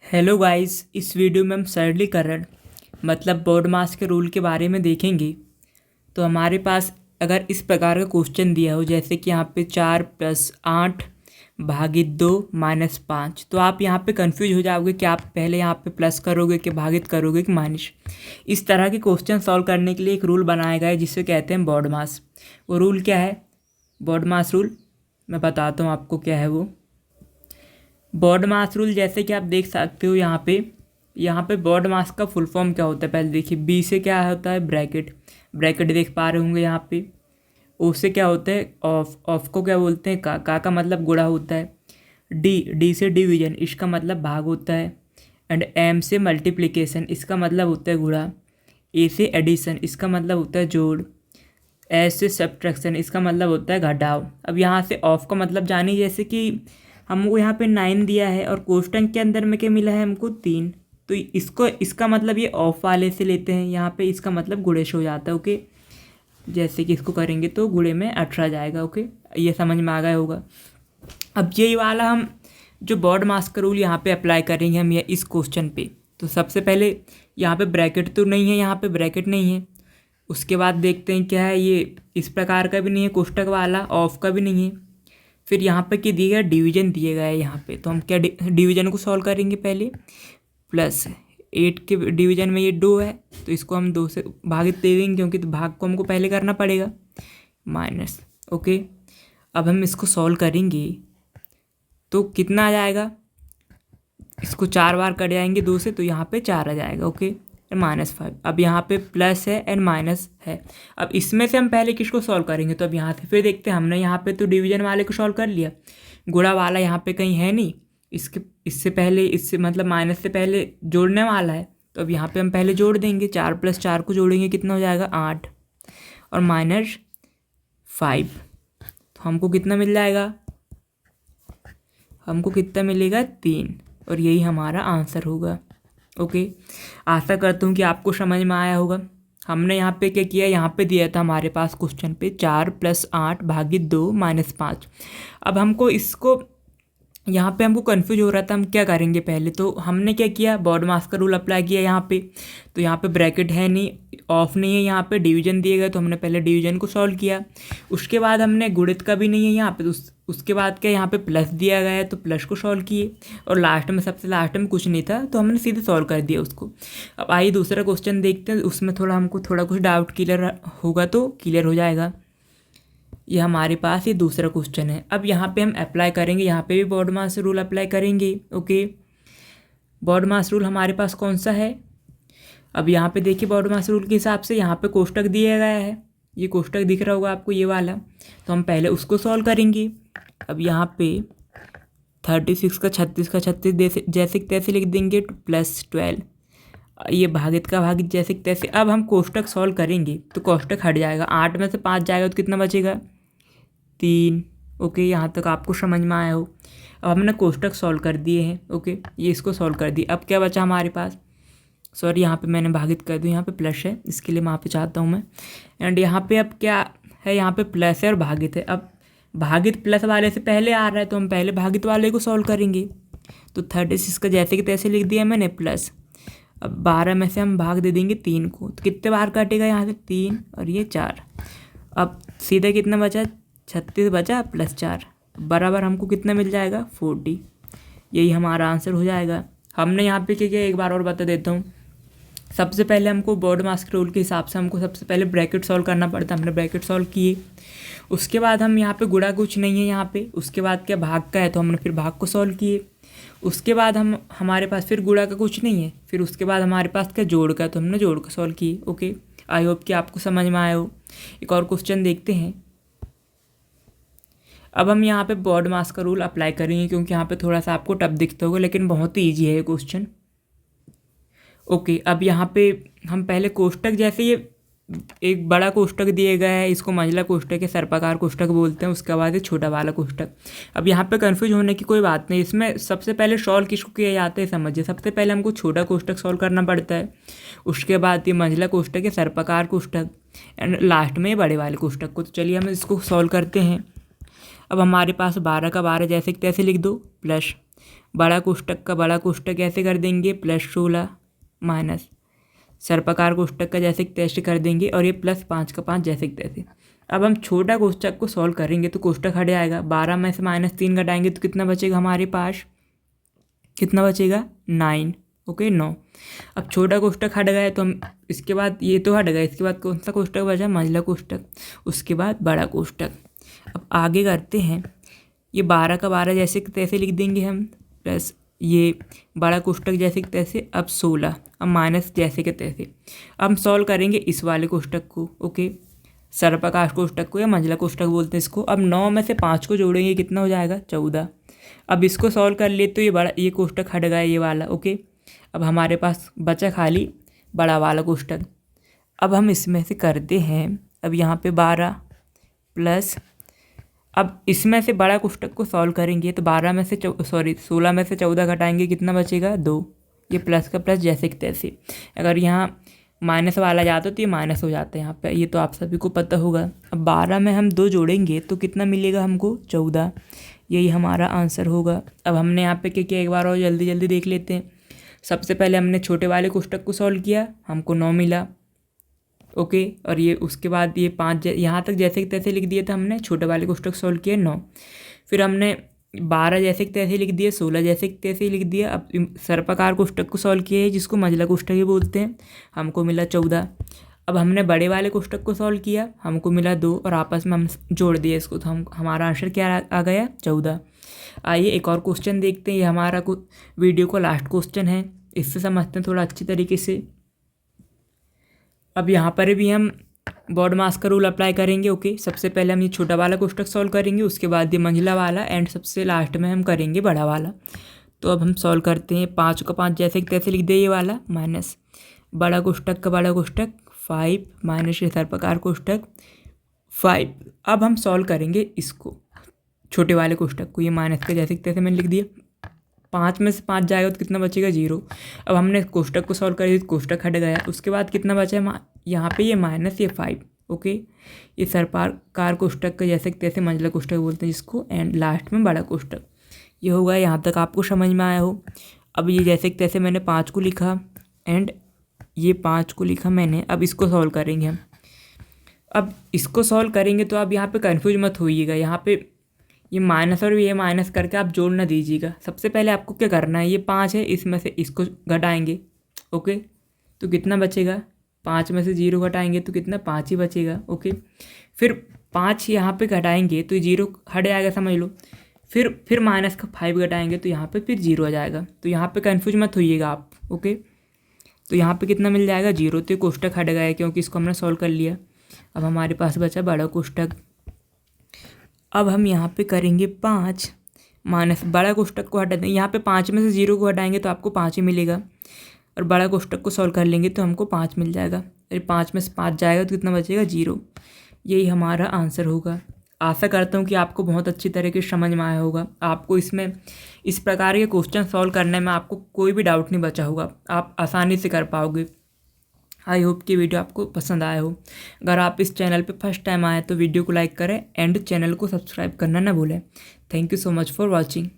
Hello guys, इस video में हम सरलीकरण मतलब बोर्ड मास के रूल के बारे में देखेंगे। तो हमारे पास अगर इस प्रकार का क्वेश्चन दिया हो जैसे कि यहाँ पे 4+8 भागित 2 -5, तो आप यहाँ पे कंफ्यूज हो जाओगे कि आप पहले यहाँ पे प्लस करोगे कि भागित करोगे कि माइनस। इस तरह के क्वेश्चन सॉल्व करने के लिए एक रूल बनाया गया है जिसे कहते हैं बोर्ड मास। वो रूल क्या है? बोर्ड मास रूल मैं बताता हूँ आपको क्या है वो। बोर्ड मास रूल जैसे कि आप देख सकते हो यहाँ पे बोर्ड मास का फुल फॉर्म क्या होता है पहले देखिए। बी से क्या होता है? ब्रैकेट। ब्रैकेट देख पा रहे होंगे यहाँ पे। ओ से क्या होता है? ऑफ। ऑफ को क्या बोलते हैं? का मतलब गुणा होता है। डी से डिवीजन, इसका मतलब भाग होता है। एंड एम से मल्टीप्लिकेशन, इसका मतलब होता है गुणा। ए से एडिशन, इसका मतलब होता है जोड़। एस से सब्ट्रैक्शन, इसका मतलब होता है घटाव। अब यहाँ से ऑफ का मतलब जानिए, जैसे कि हमको यहाँ पे 9 दिया है और कोष्टक के अंदर में क्या मिला है हमको 3, तो इसका मतलब ये ऑफ वाले से लेते हैं। यहाँ पे इसका मतलब गुणे से हो जाता है। ओके, जैसे कि इसको करेंगे तो गुणे में 18 जाएगा। ओके, ये समझ में आ गया होगा। अब ये वाला हम जो बोर्ड मास का रूल यहाँ पे अप्लाई करेंगे हम ये इस क्वेश्चन पे। तो सबसे पहले यहाँ पे ब्रैकेट तो नहीं है, यहाँ पे ब्रैकेट नहीं है। उसके बाद देखते हैं क्या है, ये इस प्रकार का भी नहीं है कोष्टक वाला, ऑफ का भी नहीं है। फिर यहाँ पे क्या दिया गया? डिवीजन दिए गया है यहाँ पे। तो हम क्या डिवीजन को सॉल्व करेंगे पहले। +8 के डिवीजन में ये 2 है तो इसको हम 2 से भागित दे देंगे क्योंकि तो भाग को हमको पहले करना पड़ेगा। माइनस। ओके, अब हम इसको सॉल्व करेंगे तो कितना आ जाएगा? इसको 4 बार कट जाएंगे 2 से तो यहाँ पे 4 आ जाएगा। ओके, -5। अब यहाँ पे प्लस है एंड माइनस है। अब इसमें से हम पहले किसको सॉल्व करेंगे? तो अब यहाँ से फिर देखते हैं। हमने यहाँ पे तो डिवीजन वाले को सॉल्व कर लिया, गुणा वाला यहाँ पे कहीं है नहीं। इससे पहले, इससे मतलब माइनस से पहले जोड़ने वाला है। तो अब यहाँ पे हम पहले जोड़ देंगे। 4 + 4 को जोड़ेंगे कितना हो जाएगा? 8 और -5। तो हमको कितना मिल जाएगा? हमको कितना मिलेगा? 3। और यही हमारा आंसर होगा। ओके, आशा करता हूँ कि आपको समझ में आया होगा। हमने यहाँ पे क्या किया, यहाँ पे दिया था हमारे पास क्वेश्चन पे 4+8 भागित 2 -5। अब हमको इसको यहाँ पे हमको कन्फ्यूज हो रहा था हम क्या करेंगे पहले। तो हमने क्या किया, बोर्ड मास का रूल अप्लाई किया यहाँ पे। तो यहाँ पे ब्रैकेट है नहीं, ऑफ नहीं है, यहाँ पे डिवीजन दिए गए तो हमने पहले डिवीजन को सॉल्व किया। उसके बाद हमने गुणित का भी नहीं है यहाँ पे, तो उसके बाद क्या यहाँ पे प्लस दिया गया है तो प्लस को सॉल्व किए। और लास्ट में, सबसे लास्ट में कुछ नहीं था तो हमने सीधे सॉल्व कर दिया उसको। अब आइए दूसरा क्वेश्चन देखते हैं, उसमें हमको थोड़ा कुछ डाउट क्लियर होगा तो क्लियर हो जाएगा। ये हमारे पास ये दूसरा क्वेश्चन है। अब यहाँ पे हम अप्लाई करेंगे, यहाँ पे भी बोर्ड मास रूल अप्लाई करेंगे। ओके, बोर्ड मास रूल हमारे पास कौन सा है? अब यहाँ पे देखिए, बोर्ड मास रूल के हिसाब से यहाँ पे कोष्टक दिया गया है। ये कोष्टक दिख रहा होगा आपको, ये वाला। तो हम पहले उसको सॉल्व करेंगे। अब यहाँ पे 36 का 36 जैसे तैसे लिख देंगे +12। ये भागित का भागित जैसे तैसे। अब हम कोष्टक सॉल्व करेंगे तो कोष्टक हट जाएगा, 8 में से 5 जाएगा तो कितना बचेगा? 3। ओके, यहाँ तक आपको समझ में आया हो। अब हमने कोष्टक सॉल्व कर दिए हैं। ओके, ये इसको सॉल्व कर दिए। अब क्या बचा हमारे पास? सॉरी, यहाँ पे मैंने भागित कर दिया, यहाँ पे प्लस है इसके लिए माफ़ी चाहता हूँ मैं। एंड यहाँ पे अब क्या है, यहाँ पे प्लस है और भागित है। अब भागित प्लस वाले से पहले आ रहा है तो हम पहले भागित वाले को सॉल्व करेंगे। तो 36 का जैसे कि तैसे लिख दिया मैंने प्लस। अब 12 में से हम भाग दे देंगे 3 को, तो कितने बार काटेगा यहाँ से? 3 और ये 4। अब सीधे कितना बचा? 36 बचा +4 बराबर हमको कितना मिल जाएगा? 40। यही हमारा आंसर हो जाएगा। हमने यहाँ पे क्या किया एक बार और बता देता हूँ। सबसे पहले हमको बोर्ड मास के रूल के हिसाब से हमको सबसे पहले ब्रैकेट सॉल्व करना पड़ता है। हमने ब्रैकेट सॉल्व किए। उसके बाद हम यहाँ पे गुणा कुछ नहीं है यहाँ पे। उसके बाद क्या भाग का है तो हमने फिर भाग को सॉल्व किए। उसके बाद हमारे पास फिर गुणा का कुछ नहीं है। फिर उसके बाद हमारे पास क्या जोड़ का, तो हमने जोड़ का सॉल्व किए। ओके, आई होप कि आपको समझ में आया हो। एक और क्वेश्चन देखते हैं। अब हम यहाँ पे बोर्ड मास का रूल अप्लाई करेंगे क्योंकि यहाँ पे थोड़ा सा आपको टफ दिखता होगा लेकिन बहुत ही ईजी है ये क्वेश्चन। ओके, अब यहाँ पे हम पहले कोष्टक, जैसे ये एक बड़ा कोष्टक दिए गया है, इसको मंझला कोष्टक या सर्पाकार कोष्टक बोलते हैं। उसके बाद ये छोटा वाला कोष्टक। अब यहाँ पे कंफ्यूज होने की कोई बात नहीं। इसमें सबसे पहले सॉल्व किसको किया जाता है समझिए। सबसे पहले हमको छोटा कोष्टक सॉल्व करना पड़ता है। उसके बाद ये मंझला कोष्टक या सर्पाकार कोष्टक, एंड लास्ट में ये बड़े वाले कोष्टक को। तो चलिए हम इसको सॉल्व करते हैं। अब हमारे पास 12 का 12 जैसे तैसे लिख दो, प्लस बड़ा कोष्टक का बड़ा कोष्टक ऐसे कर देंगे +16 माइनस सर्पाकार कोष्टक का जैसे तैसे कर देंगे और ये +5 का 5 जैसे तैसे। अब हम छोटा कोष्टक को सॉल्व करेंगे तो कोष्टक हट जाएगा। 12 में से -3 घटाएंगे तो कितना बचेगा हमारे पास, कितना बचेगा 9। ओके 9। अब छोटा कोष्टक हट गया तो हम इसके बाद ये तो हट गया, इसके बाद कौन सा कोष्टक बचा, मंझला कोष्टक, उसके बाद बड़ा कोष्टक। अब आगे करते हैं, ये 12 का 12 जैसे तैसे लिख देंगे हम, प्लस ये बड़ा कोष्टक जैसे कि तैसे। अब 16, अब माइनस जैसे के तैसे। अब हम सॉल्व करेंगे इस वाले कोष्टक को, ओके, सर्पाकार कोष्टक को या मंझला कोष्टक बोलते हैं इसको। अब 9 में से 5 को जोड़ेंगे कितना हो जाएगा 14। अब इसको सॉल्व कर लिए तो ये कोष्टक हट गया ये वाला, ओके। अब हमारे पास बचा खाली बड़ा वाला कोष्टक। अब हम इसमें से करते हैं, अब यहाँ पे 12 प्लस, अब इसमें से बड़ा कोष्टक को सॉल्व करेंगे तो 16 में से 14 घटाएंगे कितना बचेगा 2। ये प्लस का प्लस जैसे कि तैसे। अगर यहाँ माइनस वाला जाता तो ये माइनस हो जाता है यहाँ पे, ये तो आप सभी को पता होगा। अब 12 में हम 2 जोड़ेंगे तो कितना मिलेगा हमको 14। यही हमारा आंसर होगा। अब हमने यहाँ पे क्या किया एक बार और जल्दी जल्दी देख लेते हैं। सबसे पहले हमने छोटे वाले कोष्टक को सॉल्व किया, हमको 9 मिला, ओके। और ये उसके बाद ये 5 यहाँ तक जैसे कि तैसे लिख दिया था हमने, छोटे वाले कोष्टक सॉल्व किया 9। फिर हमने 12 जैसे कि तैसे लिख दिया, 16 जैसे कि तैसे लिख दिया। अब सर्पाकार कोष्टक को सॉल्व किया है जिसको मंझला कोष्टक ही बोलते हैं, हमको मिला 14। अब हमने बड़े वाले कोष्टक को सॉल्व किया, हमको मिला 2 और आपस में हम जोड़ दिए इसको, तो हमारा आंसर क्या आ गया 14। आइए एक और क्वेश्चन देखते हैं, ये हमारा वीडियो का लास्ट क्वेश्चन है, इससे समझते हैं थोड़ा अच्छी तरीके से। अब यहाँ पर भी हम बॉडमास का रूल अप्लाई करेंगे, ओके। सबसे पहले हम ये छोटा वाला कोष्टक सॉल्व करेंगे, उसके बाद ये मंझला वाला, एंड सबसे लास्ट में हम करेंगे बड़ा वाला। तो अब हम सॉल्व करते हैं, 5 का 5 जैसे कि तैसे लिख दिया ये वाला, माइनस बड़ा कोष्टक का बड़ा कोष्टक 5 माइनस ये सर्पाकार कोष्टक 5। अब हम सॉल्व करेंगे इसको छोटे वाले कोष्टक को, ये माइनस का जैसे कि तैसे मैंने लिख दिया। 5 में से 5 जाएगा तो कितना बचेगा 0। अब हमने कोष्टक को सॉल्व कर दिया, कोष्टक हट गया। उसके बाद कितना बचा यहाँ पे ये माइनस ये 5, ओके। ये सर्पाकार कोष्टक का जैसे कि तैसे मंझला कोष्टक बोलते हैं जिसको, एंड लास्ट में बड़ा कोष्टक। ये होगा, यहाँ तक आपको समझ में आया हो। अब ये जैसे कि तैसे मैंने 5 को लिखा एंड ये 5 को लिखा मैंने। अब इसको सॉल्व करेंगे हम। अब इसको सॉल्व करेंगे तो आप यहाँ पे कंफ्यूज मत होइएगा, यहाँ पे ये माइनस और ये माइनस करके आप जोड़ ना दीजिएगा। सबसे पहले आपको क्या करना है, ये 5 है, इसमें से इसको घटाएंगे, ओके। तो कितना बचेगा, 5 में से 0 घटाएंगे तो कितना 5 ही बचेगा, ओके। फिर 5 यहाँ पे घटाएंगे तो 0 हट जाएगा, समझ लो। फिर माइनस का 5 घटाएंगे तो यहाँ पे फिर 0 आ जाएगा। तो यहाँ पे कंफ्यूज मत होइएगा आप, ओके। तो यहाँ पे कितना मिल जाएगा 0। तो ये कोष्टक हट गया है क्योंकि इसको हमने सॉल्व कर लिया। अब हमारे पास बचा बड़ा कोष्टक। अब हम यहाँ पे करेंगे 5 माइनस बड़ा कोष्टक को हटा देंगे। यहाँ पे 5 में से 0 को हटाएंगे तो आपको 5 ही मिलेगा, और बड़ा कोष्टक को सॉल्व कर लेंगे तो हमको 5 मिल जाएगा। अरे 5 में से 5 जाएगा तो कितना बचेगा 0। यही हमारा आंसर होगा। आशा करता हूँ कि आपको बहुत अच्छी तरीके से समझ में आया होगा। आपको इसमें इस प्रकार के क्वेश्चन सॉल्व करने में आपको कोई भी डाउट नहीं बचा होगा, आप आसानी से कर पाओगे। आई होप कि वीडियो आपको पसंद आया हो। अगर आप इस चैनल पे फर्स्ट टाइम आए तो वीडियो को लाइक करें एंड चैनल को सब्सक्राइब करना ना भूलें। Thank you so much for watching.